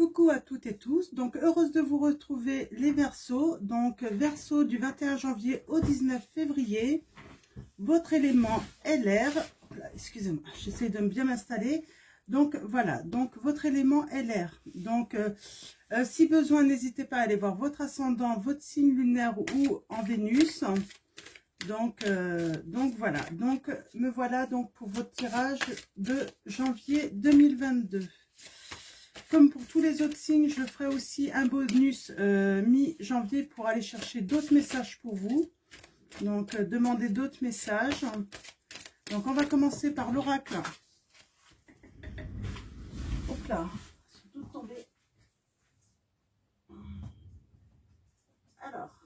Coucou à toutes et tous, donc heureuse de vous retrouver les Verseaux, donc Verseau du 21 janvier au 19 février, votre élément est l'air, excusez-moi, j'essaie de bien m'installer, donc voilà, donc votre élément est l'air, donc si besoin n'hésitez pas à aller voir votre ascendant, votre signe lunaire ou en Vénus, donc voilà, donc me voilà donc pour votre tirage de janvier 2022. Comme pour tous les autres signes, je ferai aussi un bonus mi-janvier pour aller chercher d'autres messages pour vous. Donc, demander d'autres messages. Donc, on va commencer par l'oracle. Hop là, c'est tout tombé. Alors,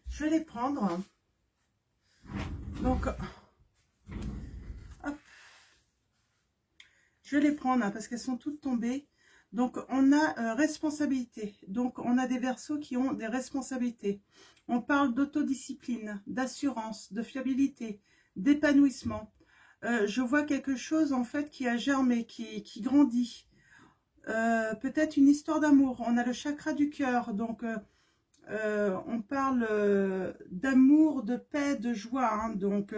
je vais les prendre. Donc, hop. Je vais les prendre hein, parce qu'elles sont toutes tombées. Donc, on a responsabilité. Donc, on a des Verseaux qui ont des responsabilités. On parle d'autodiscipline, d'assurance, de fiabilité, d'épanouissement. Je vois quelque chose, en fait, qui a germé, qui grandit. Peut-être une histoire d'amour. On a le chakra du cœur. Donc, on parle d'amour, de paix, de joie. Hein, donc,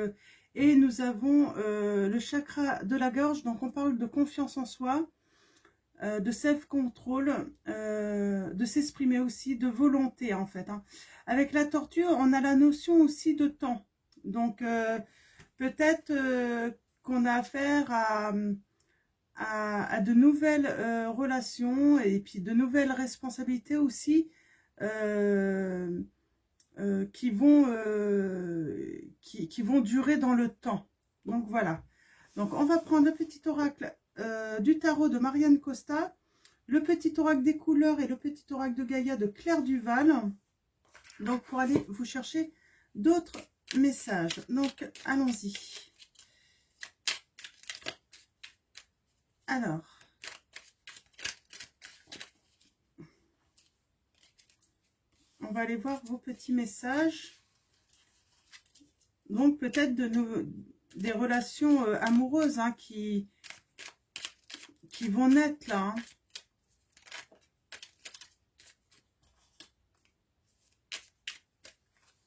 et nous avons le chakra de la gorge. Donc, on parle de confiance en soi. De self-control, de s'exprimer aussi, de volonté en fait. Hein. Avec la tortue, on a la notion aussi de temps. Donc, peut-être qu'on a affaire à de nouvelles relations et puis de nouvelles responsabilités aussi qui vont durer dans le temps. Donc, voilà. Donc, on va prendre le petit oracle du tarot de Marianne Costa, le petit oracle des couleurs et le petit oracle de Gaïa de Claire Duval. Donc, pour aller vous chercher d'autres messages. Donc, allons-y. Alors, on va aller voir vos petits messages. Donc, peut-être des relations amoureuses hein, qui vont naître là. Hein.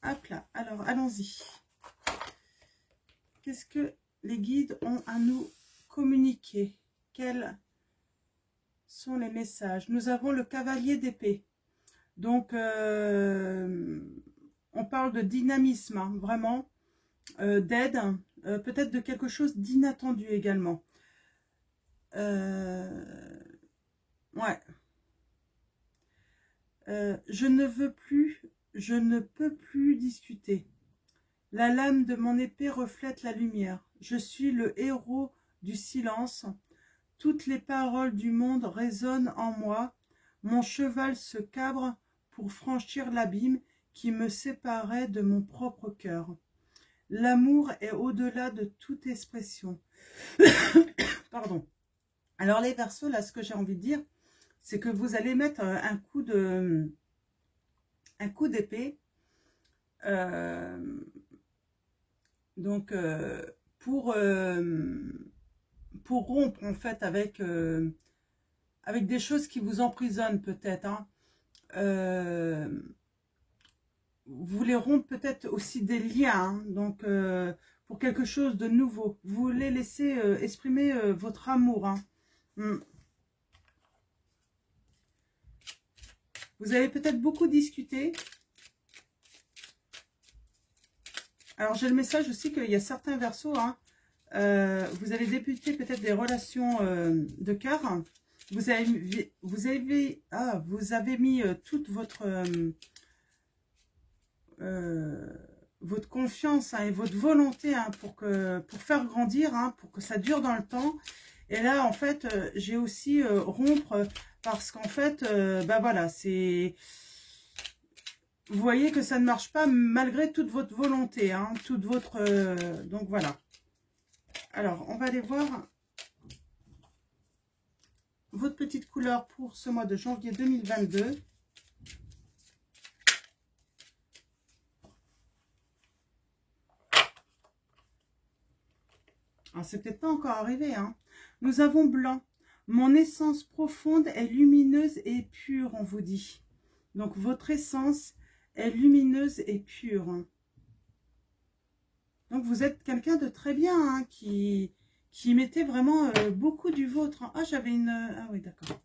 Hop là, alors allons-y. Qu'est-ce que les guides ont à nous communiquer? Quels sont les messages? Nous avons le cavalier d'épée. Donc, on parle de dynamisme, hein, vraiment, d'aide, peut-être de quelque chose d'inattendu également. Ouais. Je ne peux plus discuter. La lame de mon épée reflète la lumière. Je suis le héros du silence. Toutes les paroles du monde résonnent en moi. Mon cheval se cabre pour franchir l'abîme qui me séparait de mon propre cœur. L'amour est au-delà de toute expression. Pardon. Alors les Verseaux, là, ce que j'ai envie de dire, c'est que vous allez mettre un coup d'épée. Donc, pour rompre en fait avec des choses qui vous emprisonnent peut-être. Hein. Vous voulez rompre peut-être aussi des liens, hein, donc pour quelque chose de nouveau. Vous voulez laisser exprimer votre amour. Hein. Vous avez peut-être beaucoup discuté. Alors, j'ai le message aussi qu'il y a certains Verseaux, hein, vous allez débuter peut-être des relations de cœur. Vous avez mis toute votre confiance hein, et votre volonté hein, pour faire grandir, hein, pour que ça dure dans le temps. Et là, en fait, j'ai aussi rompre parce qu'en fait, voilà, c'est... Vous voyez que ça ne marche pas malgré toute votre volonté, hein, toute votre... donc voilà. Alors, on va aller voir votre petite couleur pour ce mois de janvier 2022. Alors, c'est peut-être pas encore arrivé, hein. Nous avons blanc. Mon essence profonde est lumineuse et pure, on vous dit. Donc, votre essence est lumineuse et pure. Donc, vous êtes quelqu'un de très bien, hein, qui mettait vraiment beaucoup du vôtre. Hein. Ah, j'avais une... Ah oui, d'accord.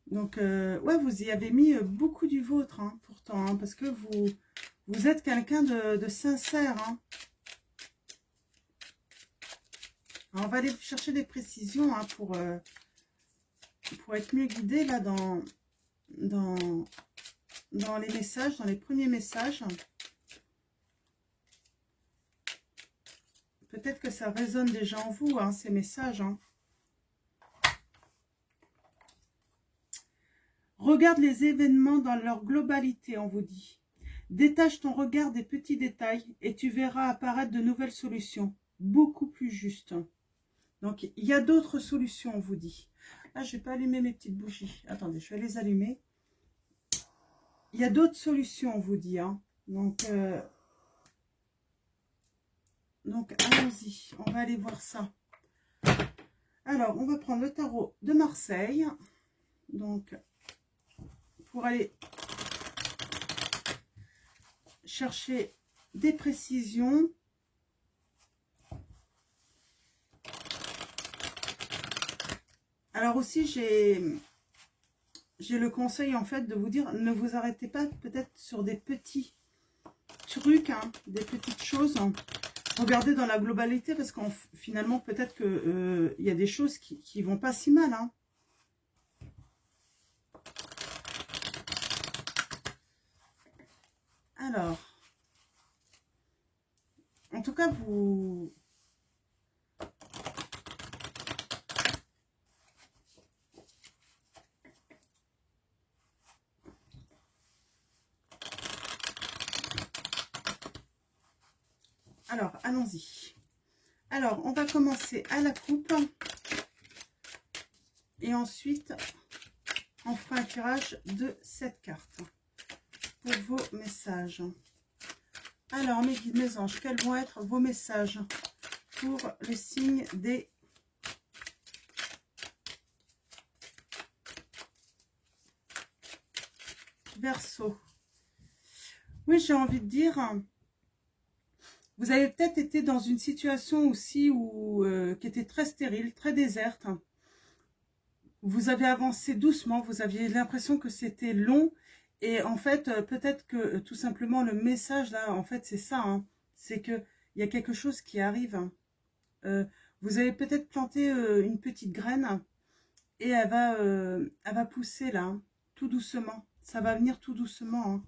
Donc, ouais, vous y avez mis beaucoup du vôtre, hein, pourtant, hein, parce que vous êtes quelqu'un de sincère. Hein. Alors, on va aller chercher des précisions hein, pour être mieux guidé là dans les messages, dans les premiers messages. Peut-être que ça résonne déjà en vous, hein, ces messages. Hein. Regarde les événements dans leur globalité, on vous dit. Détache ton regard des petits détails et tu verras apparaître de nouvelles solutions, beaucoup plus justes. Donc, il y a d'autres solutions, on vous dit. Ah, je ne vais pas allumer mes petites bougies. Attendez, je vais les allumer. Il y a d'autres solutions, on vous dit. Hein. Donc, allons-y. On va aller voir ça. Alors, on va prendre le tarot de Marseille. Donc, pour aller chercher des précisions. Alors aussi, j'ai le conseil en fait de vous dire, ne vous arrêtez pas peut-être sur des petits trucs, hein, des petites choses. Hein. Regardez dans la globalité parce qu'en finalement, peut-être que y a des choses qui vont pas si mal. Hein. Alors, en tout cas, vous... Alors, allons-y. Alors, on va commencer à la coupe. Et ensuite, on fera un tirage de 7 cartes pour vos messages. Alors, mes guides, mes anges, quels vont être vos messages pour le signe des Verseaux? Oui, j'ai envie de dire, vous avez peut-être été dans une situation aussi où, qui était très stérile, très déserte. Vous avez avancé doucement, vous aviez l'impression que c'était long. Et en fait, peut-être que tout simplement le message là, en fait, c'est ça. Hein, c'est qu'il y a quelque chose qui arrive. Hein. Vous avez peut-être planté une petite graine et elle va pousser là, hein, tout doucement. Ça va venir tout doucement. Hein.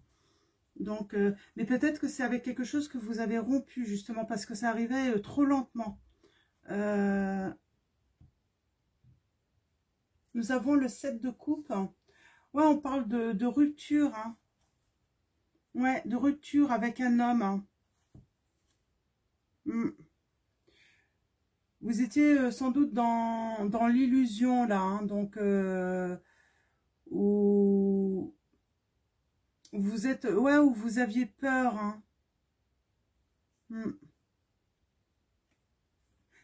Donc, mais peut-être que c'est avec quelque chose que vous avez rompu justement parce que ça arrivait trop lentement. Nous avons le 7 de coupe. Ouais, on parle de rupture. Hein. Ouais, de rupture avec un homme. Hein. Vous étiez sans doute dans l'illusion là. Hein, donc, où vous êtes... Ouais, où vous aviez peur. Hein.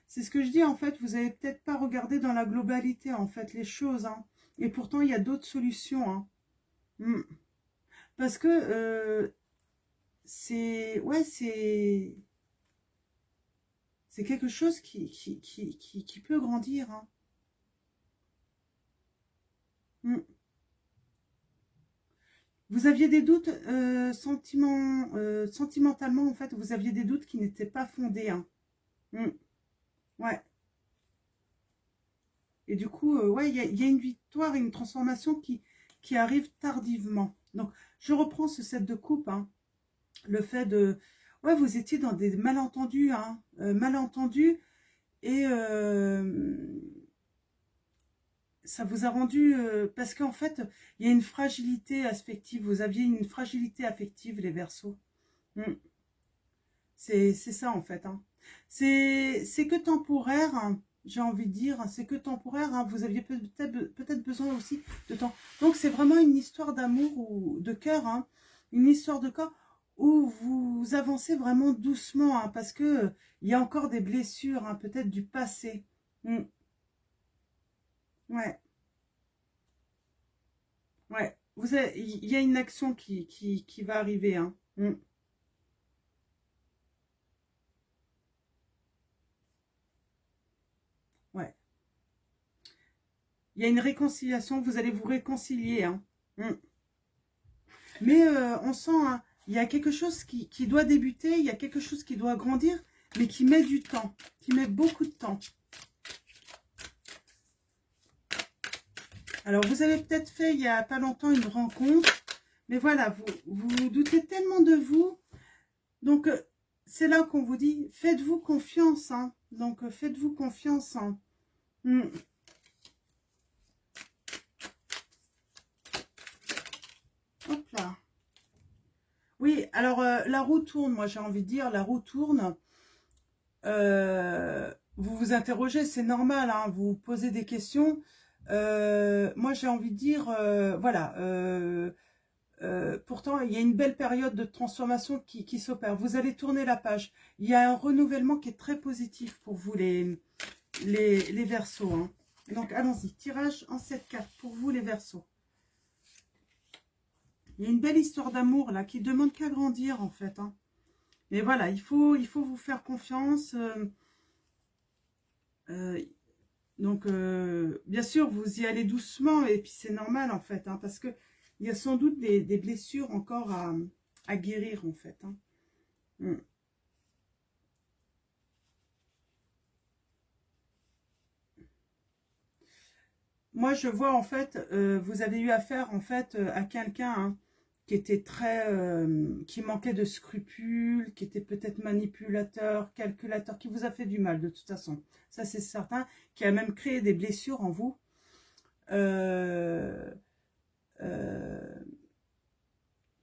C'est ce que je dis, en fait, vous n'avez peut-être pas regardé dans la globalité, en fait, les choses. Hein. Et pourtant, il y a d'autres solutions. Hein. Parce que c'est... Ouais, c'est quelque chose qui peut grandir. Hein. Vous aviez des doutes sentimentalement, en fait, vous aviez des doutes qui n'étaient pas fondés. Hein. Ouais. Et du coup, ouais, il y a une victoire et une transformation qui arrive tardivement. Donc, je reprends ce set de coupe. Hein. Le fait de... Ouais, vous étiez dans des malentendus. Hein, malentendus. Et ça vous a rendu... parce qu'en fait, il y a une fragilité affective. Vous aviez une fragilité affective, les Verseaux. C'est ça, en fait. Hein. C'est que temporaire. Hein. J'ai envie de dire, c'est que temporaire, hein. Vous aviez peut-être besoin aussi de temps. Donc, c'est vraiment une histoire d'amour ou de cœur, hein. Une histoire de corps où vous avancez vraiment doucement, hein, parce que il y a encore des blessures, hein, peut-être du passé. Ouais, ouais. Il y a une action qui va arriver, hein. Ouais. Il y a une réconciliation, vous allez vous réconcilier, hein. Mm. Mais on sent, hein, il y a quelque chose qui doit débuter, il y a quelque chose qui doit grandir, mais qui met du temps, qui met beaucoup de temps. Alors, vous avez peut-être fait, il n'y a pas longtemps, une rencontre, mais voilà, vous doutez tellement de vous. Donc, c'est là qu'on vous dit, faites-vous confiance, hein. Donc, faites-vous confiance, hein. Mm. Hop là. Oui, alors, la roue tourne, moi j'ai envie de dire, la roue tourne. Vous vous interrogez, c'est normal, hein, vous posez des questions. Moi, j'ai envie de dire, voilà, pourtant, il y a une belle période de transformation qui s'opère. Vous allez tourner la page. Il y a un renouvellement qui est très positif pour vous, les Verseaux, hein. Donc, allons-y, tirage en 7 cartes pour vous, les Verseaux. Il y a une belle histoire d'amour, là, qui demande qu'à grandir, en fait, hein. Mais voilà, il faut vous faire confiance. Euh, Donc, bien sûr, vous y allez doucement, et puis c'est normal, en fait, hein, parce que il y a sans doute des blessures encore à guérir, en fait, hein. Mm. Moi, je vois, en fait, vous avez eu affaire, en fait, à quelqu'un, hein, qui était qui manquait de scrupules, qui était peut-être manipulateur, calculateur, qui vous a fait du mal, de toute façon. Ça, c'est certain, qui a même créé des blessures en vous. Euh, euh,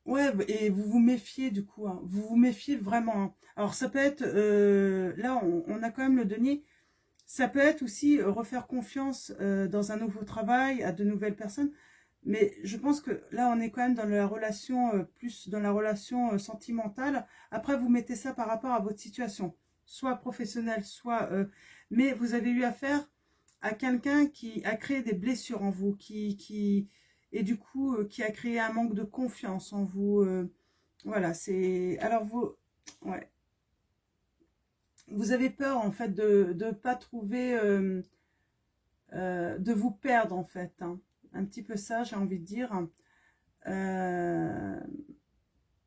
Ouais, et vous vous méfiez du coup, hein. Vous vous méfiez vraiment, hein. Alors ça peut être, là on a quand même le denier, ça peut être aussi refaire confiance dans un nouveau travail, à de nouvelles personnes, mais je pense que là on est quand même dans la relation, plus dans la relation sentimentale. Après vous mettez ça par rapport à votre situation, soit professionnelle, soit... mais vous avez eu affaire à quelqu'un qui a créé des blessures en vous, et du coup qui a créé un manque de confiance en vous. Voilà, c'est... Alors vous... Ouais. Vous avez peur en fait de ne pas trouver... de vous perdre en fait, hein. Un petit peu ça, j'ai envie de dire. Euh,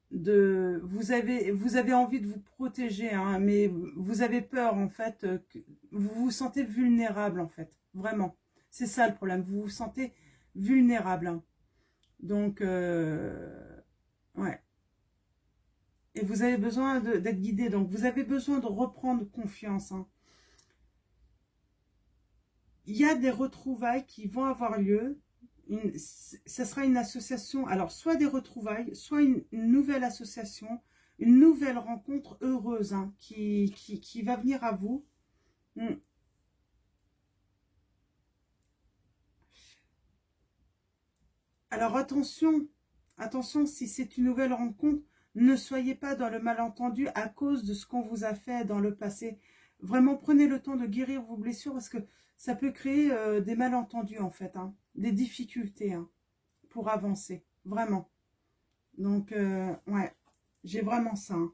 vous avez envie de vous protéger, hein, mais vous avez peur en fait, que vous vous sentez vulnérable en fait, vraiment. C'est ça le problème, vous vous sentez vulnérable, hein. Donc, ouais. Et vous avez besoin d'être guidé, donc vous avez besoin de reprendre confiance, hein. Il y a des retrouvailles qui vont avoir lieu. Ça sera une association, alors soit des retrouvailles, soit une nouvelle association, une nouvelle rencontre heureuse, hein, qui va venir à vous. Mm. Alors attention, attention, si c'est une nouvelle rencontre, ne soyez pas dans le malentendu à cause de ce qu'on vous a fait dans le passé. Vraiment, prenez le temps de guérir vos blessures parce que ça peut créer des malentendus en fait, hein, des difficultés, hein, pour avancer, vraiment. Donc, ouais, j'ai vraiment ça, hein.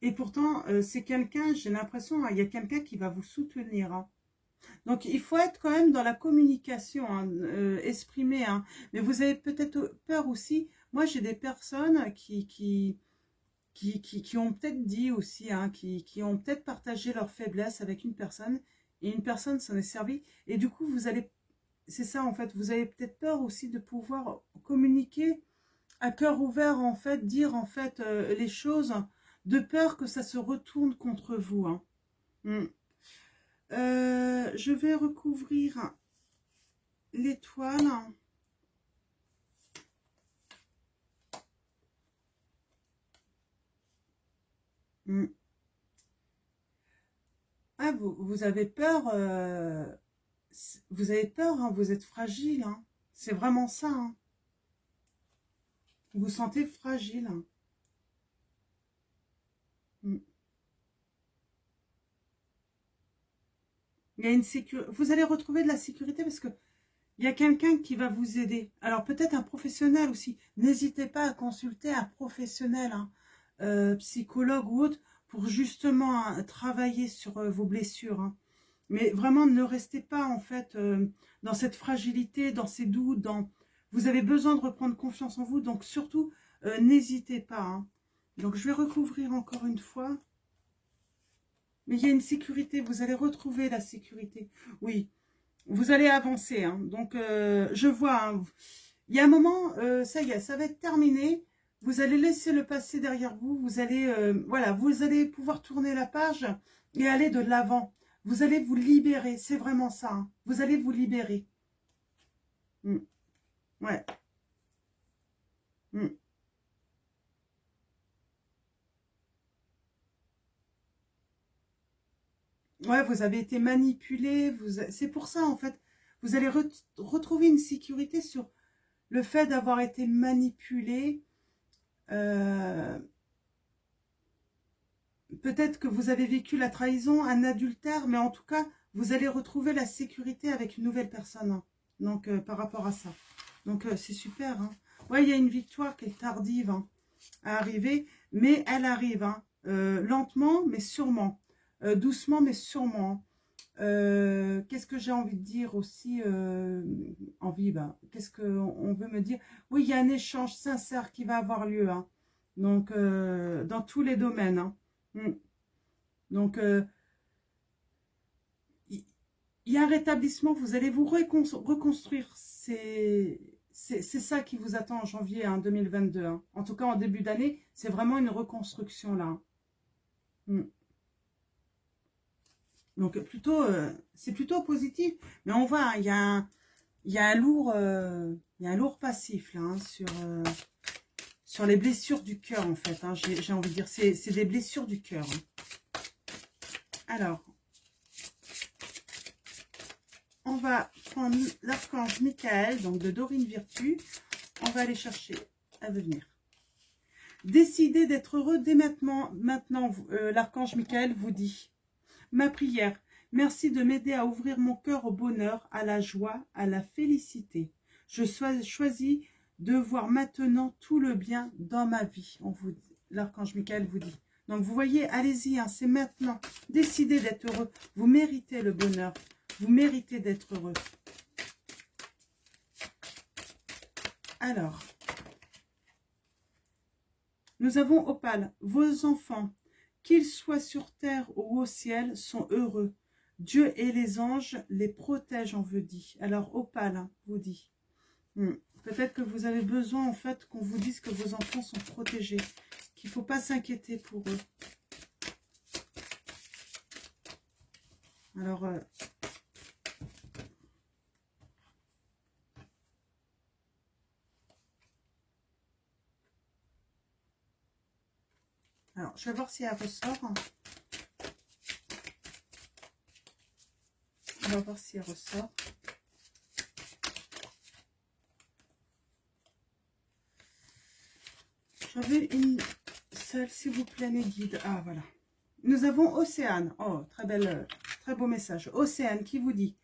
Et pourtant, c'est quelqu'un, j'ai l'impression, hein, il y a quelqu'un qui va vous soutenir, hein. Donc, il faut être quand même dans la communication, hein, exprimer, hein. Mais vous avez peut-être peur aussi. Moi, j'ai des personnes qui ont peut-être dit aussi, hein, qui ont peut-être partagé leur faiblesse avec une personne, et une personne s'en est servie. Et du coup, vous allez, c'est ça en fait, vous avez peut-être peur aussi de pouvoir communiquer à cœur ouvert, en fait, dire en fait les choses, de peur que ça se retourne contre vous, hein. Mm. Je vais recouvrir l'étoile. Mm. Ah, vous avez peur, vous avez peur, hein, vous êtes fragile, hein. C'est vraiment ça, hein. Vous vous sentez fragile, hein. Mm. Il y a une sécurité. Vous allez retrouver de la sécurité parce que il y a quelqu'un qui va vous aider. Alors peut-être un professionnel aussi. N'hésitez pas à consulter un professionnel, hein, psychologue ou autre, pour justement travailler sur vos blessures. Hein. Mais vraiment, ne restez pas en fait dans cette fragilité, dans ces doutes. Vous avez besoin de reprendre confiance en vous. Donc surtout, n'hésitez pas. Hein. Donc je vais recouvrir encore une fois. Mais il y a une sécurité. Vous allez retrouver la sécurité. Oui. Vous allez avancer, hein. Donc je vois, hein, il y a un moment, ça y est, ça va être terminé. Vous allez laisser le passé derrière vous. Vous allez, voilà, vous allez pouvoir tourner la page et aller de l'avant. Vous allez vous libérer, c'est vraiment ça. Hein. Vous allez vous libérer. Ouais. Ouais, vous avez été manipulé. C'est pour ça, en fait, vous allez retrouver une sécurité sur le fait d'avoir été manipulé. Peut-être que vous avez vécu la trahison, un adultère, mais en tout cas, vous allez retrouver la sécurité avec une nouvelle personne. Hein. Donc, par rapport à ça. Donc, c'est super. Hein. Ouais, il y a une victoire qui est tardive hein, à arriver, mais elle arrive. Hein. Lentement, mais sûrement. Doucement, mais sûrement. Qu'est-ce que j'ai envie de dire aussi envie, qu'est-ce qu'on veut me dire? Oui, il y a un échange sincère qui va avoir lieu. Hein. Donc, dans tous les domaines. Hein. Donc, il y a un rétablissement, vous allez vous reconstruire. C'est ça qui vous attend en janvier hein, 2022. Hein. En tout cas, en début d'année, c'est vraiment une reconstruction là. Donc, plutôt, c'est plutôt positif. Mais on voit, hein, il y a un lourd passif là, hein, sur les blessures du cœur en fait. Hein, j'ai envie de dire, c'est des blessures du cœur. Hein. Alors, on va prendre l'archange Michael, donc de Dorine Virtue. On va aller chercher à venir. Décidez d'être heureux dès maintenant. Maintenant, l'archange Michael vous dit, ma prière, merci de m'aider à ouvrir mon cœur au bonheur, à la joie, à la félicité. Je choisis de voir maintenant tout le bien dans ma vie. L'archange Michael vous dit. Donc vous voyez, allez-y, hein, c'est maintenant. Décidez d'être heureux. Vous méritez le bonheur. Vous méritez d'être heureux. Alors, nous avons Opale. Vos enfants, qu'ils soient sur terre ou au ciel, sont heureux. Dieu et les anges les protègent, on vous dit. Alors, Opale, hein, vous dit. Peut-être que vous avez besoin, en fait, qu'on vous dise que vos enfants sont protégés. Qu'il ne faut pas s'inquiéter pour eux. Alors, je vais voir si elle ressort. On va voir si elle ressort. J'avais une seule, s'il vous plaît, mes guides. Ah, voilà. Nous avons Océane. Oh, très beau message. Océane qui vous dit,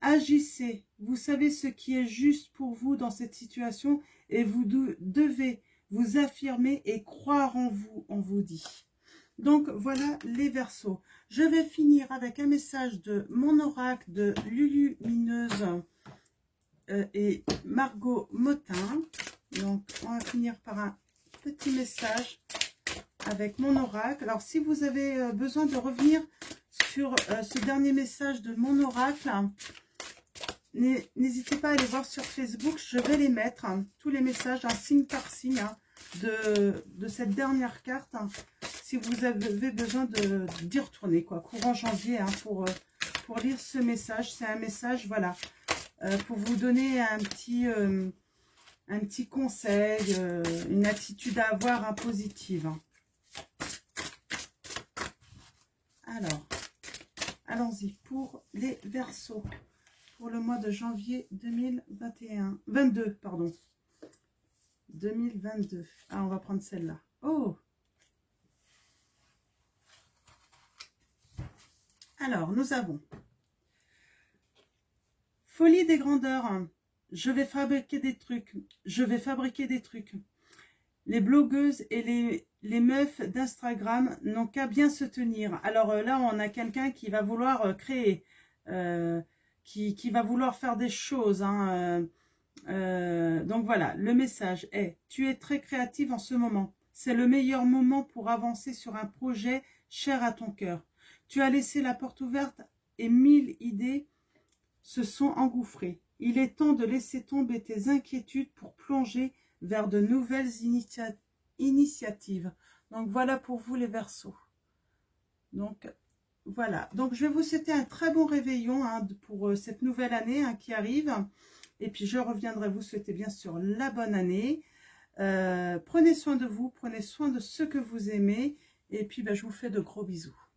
agissez. Vous savez ce qui est juste pour vous dans cette situation et vous devez vous affirmer et croire en vous, on vous dit. Donc, voilà les Verseaux. Je vais finir avec un message de mon oracle de Lulumineuse et Margot Motin. Donc, on va finir par un petit message avec mon oracle. Alors, si vous avez besoin de revenir sur ce dernier message de mon oracle, n'hésitez pas à aller voir sur Facebook. Je vais les mettre, hein, tous les messages, un signe par signe, hein, de cette dernière carte. Hein, si vous avez besoin d'y retourner, quoi, courant janvier, hein, pour lire ce message. C'est un message, voilà, pour vous donner un petit conseil, une attitude à avoir, hein, positive. Hein. Alors, allons-y pour les Verseaux. Pour le mois de janvier 22, pardon. 2022. Ah, on va prendre celle-là. Oh! Alors, nous avons Folie des grandeurs. Je vais fabriquer des trucs. Je vais fabriquer des trucs. Les blogueuses et les meufs d'Instagram n'ont qu'à bien se tenir. Alors là, on a quelqu'un qui va vouloir créer, qui va vouloir faire des choses. Hein, donc voilà, le message est, tu es très créative en ce moment. C'est le meilleur moment pour avancer sur un projet cher à ton cœur. Tu as laissé la porte ouverte et 1000 idées se sont engouffrées. Il est temps de laisser tomber tes inquiétudes pour plonger vers de nouvelles initiatives. Donc voilà pour vous les Verseaux. Donc voilà. Donc je vais vous souhaiter un très bon réveillon hein, pour cette nouvelle année hein, qui arrive. Et puis je reviendrai vous souhaiter bien sûr la bonne année. Prenez soin de vous, prenez soin de ceux que vous aimez. Et puis je vous fais de gros bisous.